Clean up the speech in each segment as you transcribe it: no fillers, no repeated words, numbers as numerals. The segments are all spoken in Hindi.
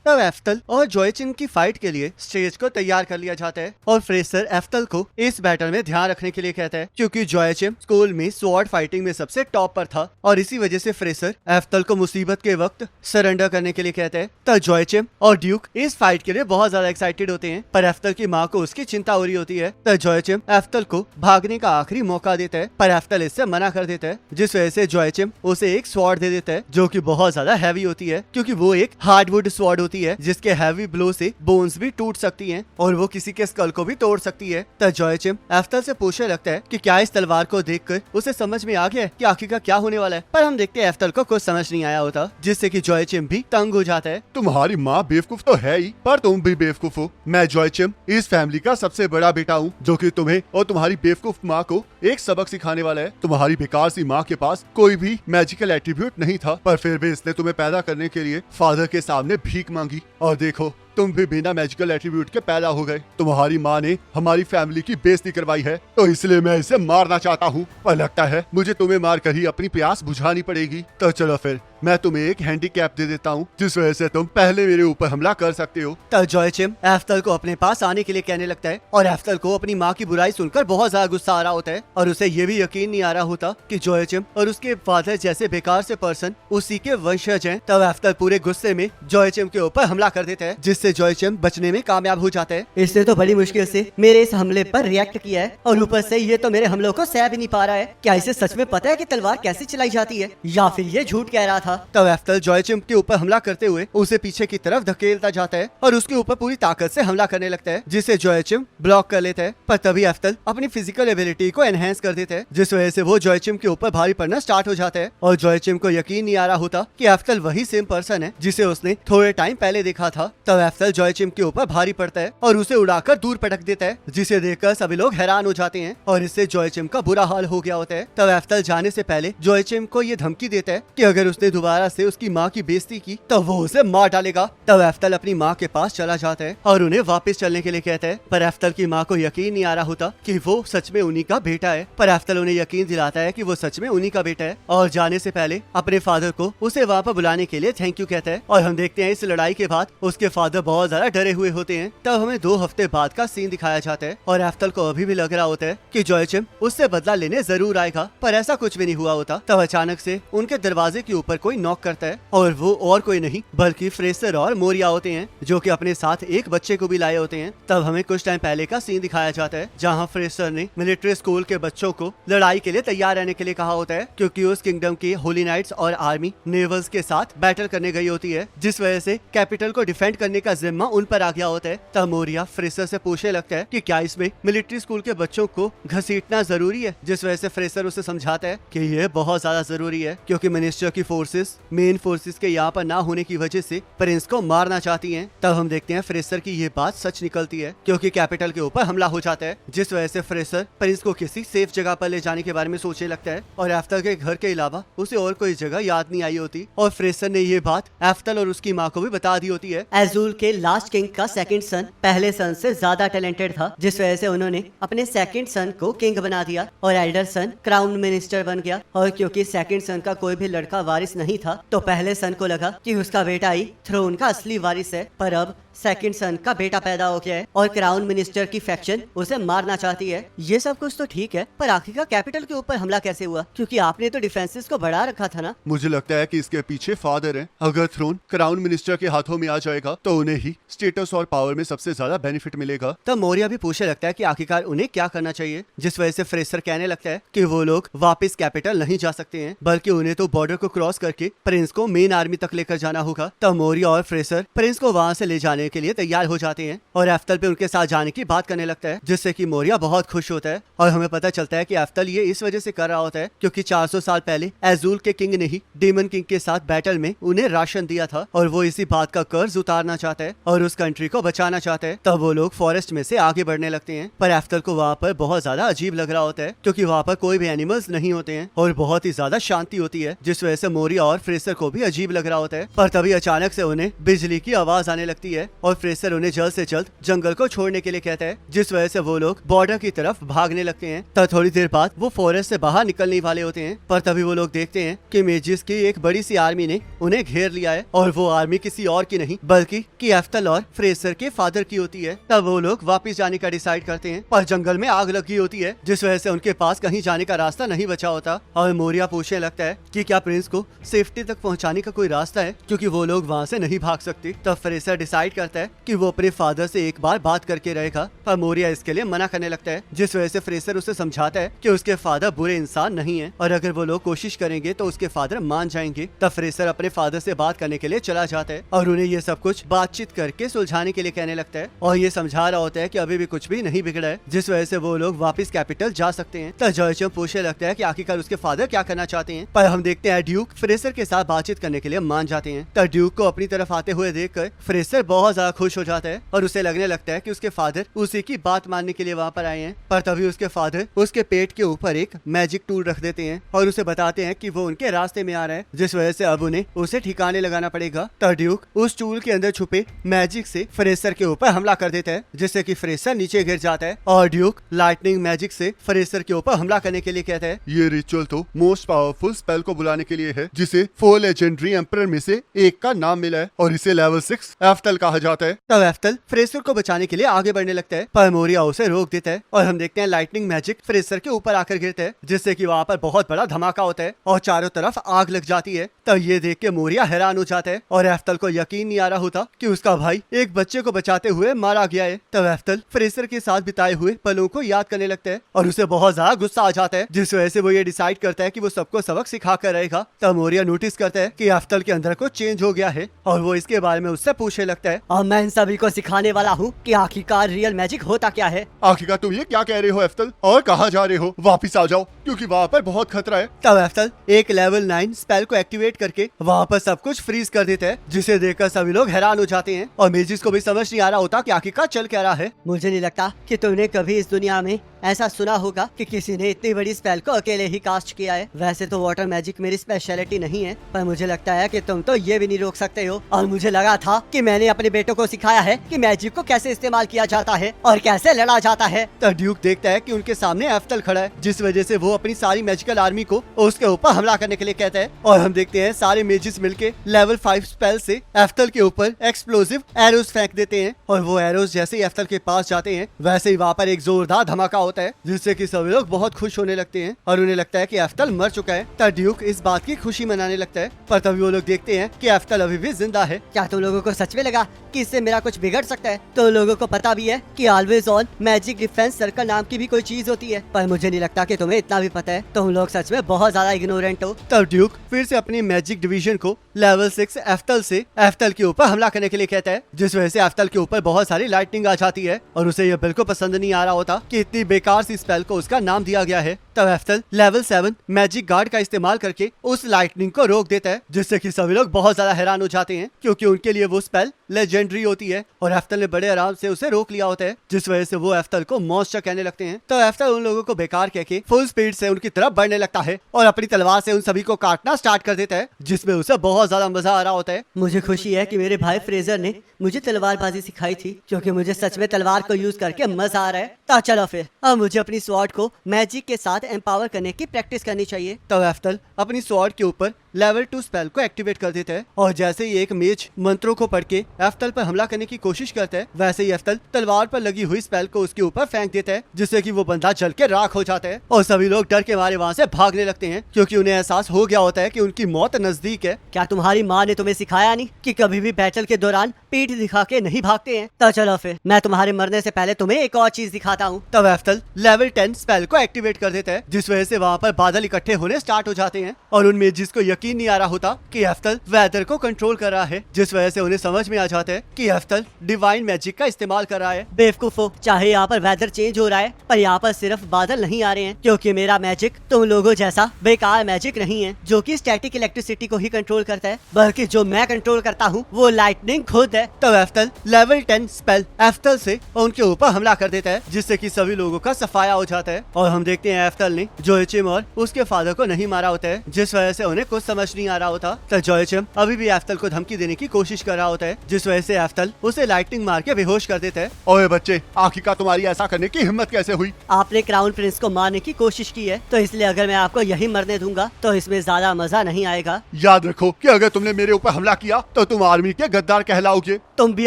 तब एफ्तल और जॉयचिन की फाइट के लिए स्टेज को तैयार कर लिया जाता है और फ्रेसर एफ्तल को इस बैटल में ध्यान रखने के लिए कहता है, क्योंकि जॉयचिन स्कूल में स्वॉर्ड फाइटिंग में सबसे टॉप पर था और इसी वजह से फ्रेसर एफ्तल को मुसीबत के वक्त सरेंडर करने के लिए कहता है। तब जॉयचिन और ड्यूक इस फाइट के लिए बहुत ज्यादा एक्साइटेड होते हैं, पर एफ्तल की माँ को उसकी चिंता हो रही होती है। तब जॉयचिन एफ्तल को भागने का आखिरी मौका देता है, पर एफ्तल इससे मना कर देता है, जिस वजह से जॉयचिन उसे एक स्वॉर्ड दे देता है जो कि बहुत ज्यादा हैवी होती है, क्योंकि वो एक हार्डवुड स्वॉर्ड होती है जिसके हैवी ब्लो से बोन्स भी टूट सकती हैं और वो किसी के स्कल को भी तोड़ सकती है। तब जॉयचिन एफ्तल से पूछने लगता है कि क्या इस तलवार को देखकर उसे समझ में आ गया है कि आखिर का क्या होने वाला है, पर हम देखते हैं एफ्तल को कुछ समझ नहीं आया होता, जिससे कि जॉयचिन भी तंग हो जाता है। तुम्हारी माँ बेवकूफ तो है ही, पर तुम भी बेवकूफ हो। मैं जॉयचिन इस फैमिली का सबसे बड़ा बेटा हूँ, जो कि तुम्हें और तुम्हारी बेवकूफ माँ को एक सबक सिखाने वाला है। तुम्हारी बेकार सी माँ के पास कोई भी मैजिकल एट्रीब्यूट नहीं था, पर फिर भी इसने तुम्हें पैदा करने के लिए फादर के सामने भीख मांगी, और देखो तुम भी बिना मैजिकल एट्रीब्यूट के पैदा हो गए। तुम्हारी माँ ने हमारी फैमिली की बेइज्जती करवाई है, तो इसलिए मैं इसे मारना चाहता हूँ, पर लगता है मुझे तुम्हें मार कर ही अपनी प्यास बुझानी पड़ेगी। तो चलो फिर मैं तुम्हें एक हैंडीकैप दे देता हूँ, जिस वजह से तुम पहले मेरे ऊपर हमला कर सकते हो। तब जॉयचिन एफ्तल को अपने पास आने के लिए कहने लगता है और एफ्तल को अपनी माँ की बुराई सुनकर बहुत ज्यादा गुस्सा आ रहा होता है और उसे ये भी यकीन नहीं आ रहा होता कि जॉयचिन और उसके फादर जैसे बेकार से पर्सन उसी के वंशज हैं। तब एफ्तल पूरे गुस्से में जॉयचिन के ऊपर हमला कर देता है, जिससे जॉयचिन बचने में कामयाब हो जाता है। इसने तो बड़ी मुश्किल से मेरे इस हमले पर रिएक्ट किया है और ऊपर से ये तो मेरे हमलों को सह भी नहीं पा रहा है। क्या इसे सच में पता है कि तलवार कैसे चलाई जाती है, या फिर ये झूठ कह रहा था? तब एफ्तल जॉयचिन के ऊपर हमला करते हुए उसे पीछे की तरफ धकेलता जाता है और उसके ऊपर पूरी ताकत से हमला करने लगता है, जिसे जॉयचिन ब्लॉक कर लेता है। पर तभी एफ्तल अपनी फिजिकल एबिलिटी को एनहेंस कर देता है, जिस वजह से वो जॉयचिन के ऊपर भारी पड़ना स्टार्ट हो जाता है और जॉयचिन को यकीन नहीं आ रहा होता कि एफ्तल वही सेम पर्सन है जिसे उसने थोड़े टाइम पहले देखा था। तब एफ्तल जॉयचिन के ऊपर भारी पड़ता है और उसे उड़ाकर दूर पटक देता है, जिसे देखकर सभी लोग हैरान हो जाते हैं और इससे जॉयचिन का बुरा हाल हो गया होता है। तब एफ्तल जाने से पहले जॉयचिन को ये धमकी देता है कि अगर उसने दोबारा से उसकी माँ की बेइज्जती की तो वो उसे मार डालेगा। तब एफ्तल अपनी माँ के पास चला जाता है और उन्हें वापस चलने के लिए कहता है, पर एफ्तल की माँ को यकीन नहीं आ रहा होता कि वो सच में उन्हीं का बेटा है। पर एफ्तल उन्हें यकीन दिलाता है कि वो सच में उन्हीं का बेटा है और जाने से पहले अपने फादर को उसे वहाँ पर बुलाने के लिए थैंक यू कहता है। और हम देखते हैं इस लड़ाई के बाद उसके फादर बहुत ज्यादा डरे हुए होते हैं। तब हमें 2 हफ्ते बाद का सीन दिखाया जाता है और एफ्तल को अभी भी लग रहा होता है कि जॉयचिन उससे बदला लेने जरूर आएगा, पर ऐसा कुछ भी नहीं हुआ होता। तब अचानक से उनके दरवाजे के ऊपर कोई नॉक करता है और वो और कोई नहीं बल्कि फ्रेसर और मोरिया होते हैं, जो कि अपने साथ एक बच्चे को भी लाए होते हैं। तब हमें कुछ टाइम पहले का सीन दिखाया जाता है जहाँ फ्रेसर ने मिलिट्री स्कूल के बच्चों को लड़ाई के लिए तैयार रहने के लिए कहा होता है, क्योंकि उस किंगडम की होली नाइट्स और आर्मी नेवल्स के साथ बैटल करने गई होती है, जिस वजह से कैपिटल को डिफेंड करने का जिम्मा उन पर आ गया होता है। तब मोरिया फ्रेसर से पूछने लगता है कि क्या इसमें मिलिट्री स्कूल के बच्चों को घसीटना जरूरी है, जिस वजह से फ्रेसर उसे समझाता है कि ये बहुत ज्यादा जरूरी है, क्योंकि मिनिस्टर की फोर्सेस मेन फोर्सेस के यहाँ पर ना होने की वजह से प्रिंस को मारना चाहती हैं। तब हम देखते हैं फ्रेसर की ये बात सच निकलती है, क्योंकि कैपिटल के ऊपर हमला हो जाता है, जिस वजह से फ्रेसर प्रिंस को किसी सेफ जगह पर ले जाने के बारे में सोचने लगता है और एफ्तल के घर के अलावा उसे और कोई जगह याद नहीं आई होती और फ्रेसर ने ये बात एफ्तल और उसकी माँ को भी बता दी होती है। एज़ूल के लास्ट किंग का सेकंड सन पहले सन से ज्यादा टैलेंटेड था, जिस वजह से उन्होंने अपने सेकंड सन को किंग बना दिया और एल्डर सन क्राउन मिनिस्टर बन गया। और क्योंकि सेकंड सन का कोई भी लड़का वारिस नहीं था, तो पहले सन को लगा कि उसका बेटा ही थ्रोन का असली वारिस है, पर अब सेकंड सन का बेटा पैदा हो गया है और क्राउन मिनिस्टर की फैक्शन उसे मारना चाहती है। ये सब कुछ तो ठीक है, पर आखिरकार कैपिटल के ऊपर हमला कैसे हुआ, क्योंकि आपने तो डिफेंसेस को बढ़ा रखा था ना? मुझे लगता है कि इसके पीछे फादर है। अगर थ्रोन क्राउन मिनिस्टर के हाथों में आ जाएगा तो उन्हें ही स्टेटस और पावर में सबसे ज्यादा बेनिफिट मिलेगा। तब मोरिया भी पूछने लगता है कि आखिरकार उन्हें क्या करना चाहिए, जिस वजह से फ्रेसर कहने लगता है कि वो लोग वापस कैपिटल नहीं जा सकते हैं, बल्कि उन्हें तो बॉर्डर को क्रॉस करके प्रिंस को मेन आर्मी तक लेकर जाना होगा। तब मोरिया और फ्रेसर प्रिंस को वहाँ से ले जाने के लिए तैयार हो जाते हैं और एफ्तल पे उनके साथ जाने की बात करने लगता है, जिससे कि मोरिया बहुत खुश होता है। और हमें पता चलता है कि एफ्तल ये इस वजह से कर रहा होता है क्योंकि 400 साल पहले एज़ूल के किंग ने ही डेमन किंग के साथ बैटल में उन्हें राशन दिया था और वो इसी बात का कर्ज उतारना चाहता है और उस कंट्री को बचाना चाहता है। तब वो लोग फॉरेस्ट में से आगे बढ़ने लगते हैं, पर एफ्तल को वहाँ पर बहुत ज्यादा अजीब लग रहा होता है, क्योंकि वहाँ पर कोई भी एनिमल्स नहीं होते हैं और बहुत ही ज्यादा शांति होती है, जिस वजह से मोरी मोरिया और फ्रेसर को भी अजीब लग रहा होता है। पर तभी अचानक से उन्हें बिजली की आवाज आने लगती है और फ्रेसर उन्हें जल्द से जल्द जंगल को छोड़ने के लिए कहता है, जिस वजह से वो लोग बॉर्डर की तरफ भागने लगते हैं। तब थोड़ी देर बाद वो फॉरेस्ट से बाहर निकलने वाले होते हैं, पर तभी वो लोग देखते हैं कि मेजिस की एक बड़ी सी आर्मी ने उन्हें घेर लिया है और वो आर्मी किसी और की नहीं बल्कि कि एफ्तल और फ्रेसर के फादर की होती है। तब वो लोग वापस जाने का डिसाइड करते हैं, पर जंगल में आग लगी होती है जिस वजह से उनके पास कहीं जाने का रास्ता नहीं बचा होता और मोरिया पूछने लगता है कि क्या प्रिंस को सेफ्टी तक पहुंचाने का कोई रास्ता है, क्योंकि वो लोग वहाँ से नहीं भाग सकते। तब फ्रेसर डिसाइड करता है कि वो अपने फादर से एक बार बात करके रहेगा, पर मोरिया इसके लिए मना करने लगता है, जिस वजह से फ्रेसर उसे समझाता है कि उसके फादर बुरे इंसान नहीं है और अगर वो लोग कोशिश करेंगे तो उसके फादर मान जाएंगे। तब फ्रेसर अपने फादर से बात करने के लिए चला जाता है और उन्हें ये सब कुछ बातचीत करके सुलझाने के लिए कहने लगता है और ये समझा रहा होता है कि अभी भी कुछ भी नहीं बिगड़ा है, जिस वजह से वो लोग वापस कैपिटल जा सकते हैं। तब जॉयचम पूछने लगता है कि आखिरकार उसके फादर क्या करना चाहते हैं, पर हम देखते हैं ड्यूक फ्रेसर के साथ बातचीत करने के लिए मान जाते हैं। तब ड्यूक को अपनी तरफ आते हुए देखकर फ्रेसर बहुत ज्यादा खुश हो जाता है और उसे लगने लगता है कि उसके फादर उसी की बात मानने के लिए वहाँ पर आए हैं। पर तभी उसके फादर उसके पेट के ऊपर एक मैजिक टूल रख देते हैं और उसे बताते हैं कि वो उनके रास्ते में आ रहा है, जिस वजह से अब उन्हें उसे ठिकाने लगाना पड़ेगा। तब ड्यूक उस टूल के अंदर छुपे मैजिक से फ्रेसर के ऊपर हमला कर देता है, जिससे कि फ्रेसर नीचे गिर जाता है और ड्यूक लाइटनिंग मैजिक से फ्रेसर के ऊपर हमला करने के लिए कहता है। ये रिचुअल तो मोस्ट पावरफुल स्पेल को बुलाने के लिए है, जिसे 4 लेजेंडरी एम्परर में से एक का नाम मिला है और इसे लेवल 6 एफ्तल कहा जाता है। तब एफ्तल फ्रेसर को बचाने के लिए आगे बढ़ने लगता है, पर मोरिया उसे रोक देता है और हम देखते हैं लाइटनिंग मैजिक फ्रेसर के ऊपर आकर गिरता है, जिससे कि वहाँ पर बहुत बड़ा धमाका होता है और चारों तरफ आग लग जाती है। तब ये देख के मोरिया हैरान हो जाता है और एफ्तल को यकीन नहीं आ रहा होता कि उसका भाई एक बच्चे को बचाते हुए मारा गया है। तब एफ्तल फ्रेसर के साथ बिताए हुए पलों को याद करने लगता है और उसे बहुत ज्यादा गुस्सा आ जाता है, जिस वजह से वो ये डिसाइड करता है कि वो सबको सबक सिखा कर रहेगा। तब मोरिया नोटिस करता है कि एफ्तल के अंदर कुछ चेंज हो गया है और वो इसके बारे में उससे पूछने लगता है। और मैं इन सभी को सिखाने वाला हूँ कि आखिरकार रियल मैजिक होता क्या है। आखिरकार तुम ये क्या कह रहे हो एफ्तल, और कहाँ जा रहे हो? वापिस आ जाओ, क्योंकि वहाँ पर बहुत खतरा है। तब एफ्तल एक लेवल 9 स्पेल को एक्टिवेट करके वहाँ पर सब कुछ फ्रीज कर देता है, जिसे देखकर सभी लोग हैरान हो जाते हैं और मेजिस को भी समझ नहीं आ रहा होता कि आखिरकार चल क्या रहा है। मुझे नहीं लगता कि तुमने कभी इस दुनिया में ऐसा सुना होगा कि किसी ने इतनी बड़ी स्पेल को अकेले ही कास्ट किया है। वैसे तो वाटर मैजिक मेरी स्पेशलिटी नहीं है, पर मुझे लगता है कि तुम तो ये भी नहीं रोक सकते हो। और मुझे लगा था कि मैंने अपने बेटों को सिखाया है कि मैजिक को कैसे इस्तेमाल किया जाता है और कैसे लड़ा जाता है। तब ड्यूक देखता है कि उनके सामने एफ्तल खड़ा है, जिस वजह से वो अपनी सारी मैजिकल आर्मी को उसके ऊपर हमला करने के लिए कहता है और हम देखते हैं सारे मेजिस मिलके लेवल 5 स्पेल से एफ्तल के ऊपर एक्सप्लोसिव एरोज फेंक देते हैं और वो एरोज जैसे ही एफ्तल के पास जाते हैं वैसे ही वहाँ पर एक जोरदार धमाका होता है, जिससे कि सभी लोग बहुत खुश होने लगते हैं और उन्हें लगता है कि एफ्तल मर चुका है। तब ड्यूक इस बात की खुशी मनाने लगता है, पर तभी वो लोग देखते हैं कि एफ्तल अभी भी जिंदा है। क्या तुम लोगों को सच में लगा कि इससे मेरा कुछ बिगड़ सकता है? तो लोगों को पता भी है कि always on magic defence circle नाम की भी कोई चीज होती है, पर मुझे नहीं लगता कि तुम्हें इतना भी पता है। तुम लोग सच में बहुत ज्यादा इग्नोरेंट हो। तब ड्यूक फिर से अपनी मैजिक डिवीजन को लेवल 6 एफ्तल से एफ्तल के ऊपर हमला करने के लिए कहता है, जिस वजह से एफ्तल के ऊपर बहुत सारी लाइटनिंग आ जाती है और उसे यह बिल्कुल पसंद नहीं आ रहा होता कि इतनी बेकार सी स्पेल को उसका नाम दिया गया है। तब एफ्तल लेवल 7 मैजिक गार्ड का इस्तेमाल करके उस लाइटनिंग को रोक देता है, जिससे कि सभी लोग बहुत ज्यादा हैरान हो जाते हैं, क्योंकि उनके लिए वो स्पेल लेजेंडरी होती है और एफ्तल ने बड़े आराम से उसे रोक लिया होता है, जिस वजह से वो एफ्तल को मॉन्स्टर कहने लगते हैं। तो एफ्तल उन लोगों को बेकार कह के फुल स्पीड से उनकी तरफ बढ़ने लगता है और अपनी तलवार से उन सभी को काटना स्टार्ट कर देता है, जिसमें उसे बहुत ज्यादा मजा आ रहा होता है। मुझे खुशी है कि मेरे भाई फ्रेजर ने मुझे तलवारबाजी सिखाई थी, क्योंकि मुझे सच में तलवार को यूज करके मजा आ रहा है। तो चलो फिर अब मुझे अपनी स्वॉर्ड को मैजिक के साथ एम्पावर करने की प्रैक्टिस करनी चाहिए। तब एफ्तल अपनी स्वॉर्ड के ऊपर लेवल 2 स्पेल को एक्टिवेट कर देता है और जैसे ही एक मेज मंत्रों को पढ़ के एफ्तल पर हमला करने की कोशिश करता है, वैसे ही एफ्तल तलवार पर लगी हुई स्पेल को उसके ऊपर फेंक देता है, जिससे कि वो बंदा जल के राख हो जाता है और सभी लोग डर के मारे वहाँ से भागने लगते हैं, क्योंकि उन्हें एहसास हो गया होता है कि उनकी मौत नजदीक है। क्या तुम्हारी माँ ने तुम्हें सिखाया नहीं कि कभी भी बैटल के दौरान पीठ दिखा के नहीं भागते हैं? तो चलो फिर मैं तुम्हारे मरने से पहले तुम्हें एक और चीज दिखाता हूँ। तब एफ्तल लेवल 10 स्पेल को एक्टिवेट कर देता है, जिस वजह से वहाँ पर बादल इकट्ठे होने स्टार्ट हो जाते हैं और उन मेजिस को यकीन नहीं आ रहा होता कि एफ्तल वेदर को कंट्रोल कर रहा है, जिस वजह से उन्हें समझ में आ जाता है कि एफ्तल डिवाइन मैजिक का इस्तेमाल कर रहा है। बेवकूफो, चाहे यहाँ पर वेदर चेंज हो रहा है, पर यहाँ पर सिर्फ बादल नहीं आ रहे हैं, क्योंकि मेरा मैजिक तुम लोगों जैसा बेकार मैजिक नहीं है जो कि स्टैटिक इलेक्ट्रिसिटी को ही कंट्रोल करता है, बल्कि जो मैं कंट्रोल करता हूँ वो लाइटनिंग खुद है। तब एफ्तल लेवल 10 स्पेल एफ्तल से उनके ऊपर हमला कर देता है, जिससे कि सभी लोगों का सफाया हो जाता है और हम देखते हैं एफ्तल ने जोएचिम और उसके फादर को नहीं मारा होता है, जिस वजह से उन्हें कुछ समझ नहीं आ रहा होता तब जोयाचिम अभी भी एफ्तल को धमकी देने की कोशिश कर रहा होता है, जिस वजह से एफ्तल उसे लाइटनिंग मार के बेहोश कर देता है। ओए बच्चे, आखिरकार तुम्हारी ऐसा करने की हिम्मत कैसे हुई? आपने क्राउन प्रिंस को मारने की कोशिश की है, तो इसलिए अगर मैं आपको यही मरने दूंगा तो इसमें ज्यादा मजा नहीं आएगा। याद रखो कि अगर तुमने मेरे ऊपर हमला किया तो तुम आर्मी के गद्दार कहलाओगे। तुम भी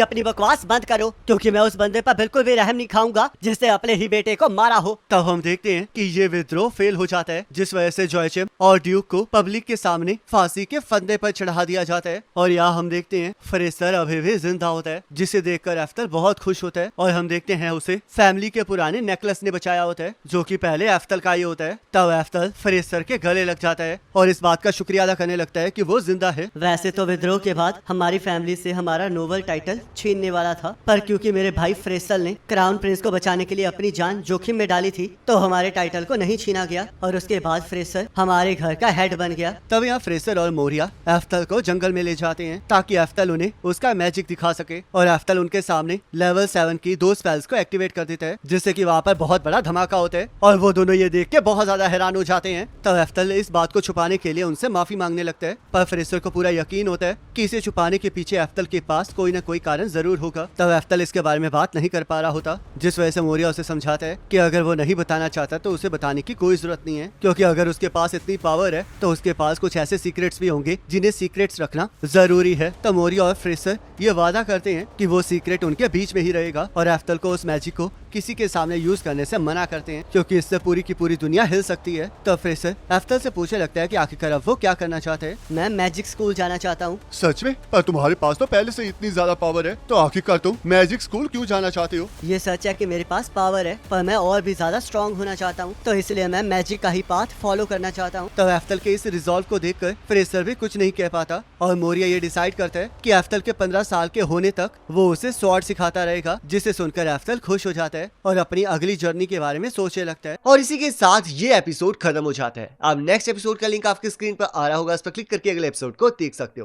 अपनी बकवास बंद करो, क्योंकि मैं उस बंदे पर बिल्कुल भी रहम नहीं खाऊंगा जिसने अपने ही बेटे को मारा हो। तब हम देखते हैं कि ये विद्रोह फेल हो जाता है, जिस वजह से जोयाचिम और ड्यूक को पब्लिक के सामने फांसी के फंदे पर चढ़ा दिया जाता है। और यहाँ हम देखते हैं फ्रेसर अभी भी जिंदा होता है, जिसे देखकर एफ्तल बहुत खुश होता है। और हम देखते हैं उसे फैमिली के पुराने नेकलेस ने बचाया होता है, जो कि पहले एफ्तल का ही होता है। तब एफ्तल फ्रेसर के गले लग जाता है और इस बात का शुक्रिया अदा करने लगता है कि वो जिंदा है। वैसे तो विद्रोह के बाद हमारी फैमिली से हमारा नोबल टाइटल छीनने वाला था, पर क्योंकि मेरे भाई फ्रेसल ने क्राउन प्रिंस को बचाने के लिए अपनी जान जोखिम में डाली थी, तो हमारे टाइटल को नहीं छीना गया और उसके बाद फ्रेसल हमारे घर का हेड बन गया। तब यहाँ फ्रेसर और मोरिया एफ्तल को जंगल में ले जाते हैं ताकि एफ्तल उन्हें उसका मैजिक दिखा सके। और एफ्तल उनके सामने लेवल 7 की 2 स्पेल्स को एक्टिवेट कर देता है, जिससे कि वहाँ पर बहुत बड़ा धमाका होता है और वो दोनों ये देख के बहुत ज्यादा हैरान हो जाते हैं। तब एफ्तल इस बात को छुपाने के लिए उनसे माफी मांगने लगता है, पर फ्रेसर को पूरा यकीन होता है कि इसे छुपाने के पीछे एफ्तल के पास कोई न कोई कारण जरूर होगा। तब एफ्तल इसके बारे में बात नहीं कर पा रहा होता, जिस वजह से मोरिया उसे समझाता है कि अगर वो नहीं बताना चाहता तो उसे बताने की कोई जरूरत नहीं है, क्योंकि अगर उसके पास इतनी पावर है तो उसके पास कुछ ऐसे सीक्रेट्स भी होंगे जिन्हें सीक्रेट्स रखना जरूरी है। तब मोरिया और फ्रेसर ये वादा करते हैं कि वो सीक्रेट उनके बीच में ही रहेगा और एफ्तल को उस मैजिक को किसी के सामने यूज करने से मना करते हैं, क्योंकि इससे पूरी की पूरी दुनिया हिल सकती है। तब फ्रेसर एफ्तल से पूछने लगता है कि आखिरकार अब वो क्या करना चाहते हैं। मैं मैजिक स्कूल जाना चाहता हूँ। सच में? पर तुम्हारे पास तो पहले से इतनी ज्यादा पावर है, तो आखिरकार तुम मैजिक स्कूल क्यों जाना चाहते हो? ये सच है कि मेरे पास पावर है, पर मैं और भी ज्यादा स्ट्रॉन्ग होना चाहता हूँ, तो इसलिए मैं मैजिक का ही पाथ फॉलो करना चाहता हूँ। तब एफ्तल के इस रिजॉल्व को देखकर फ्रेसर भी कुछ नहीं कह पाता और मोरिया ये डिसाइड करता है कि एफ्तल के 15 साल के होने तक वो उसे स्वॉर्ड सिखाता रहेगा, जिसे सुनकर एफ्तल खुश हो जाता है और अपनी अगली जर्नी के बारे में सोचने लगता है। और इसी के साथ ये एपिसोड खत्म हो जाता है। अब नेक्स्ट एपिसोड का लिंक आपकी स्क्रीन पर आ रहा होगा, उस पर क्लिक करके अगले एपिसोड को देख सकते हो।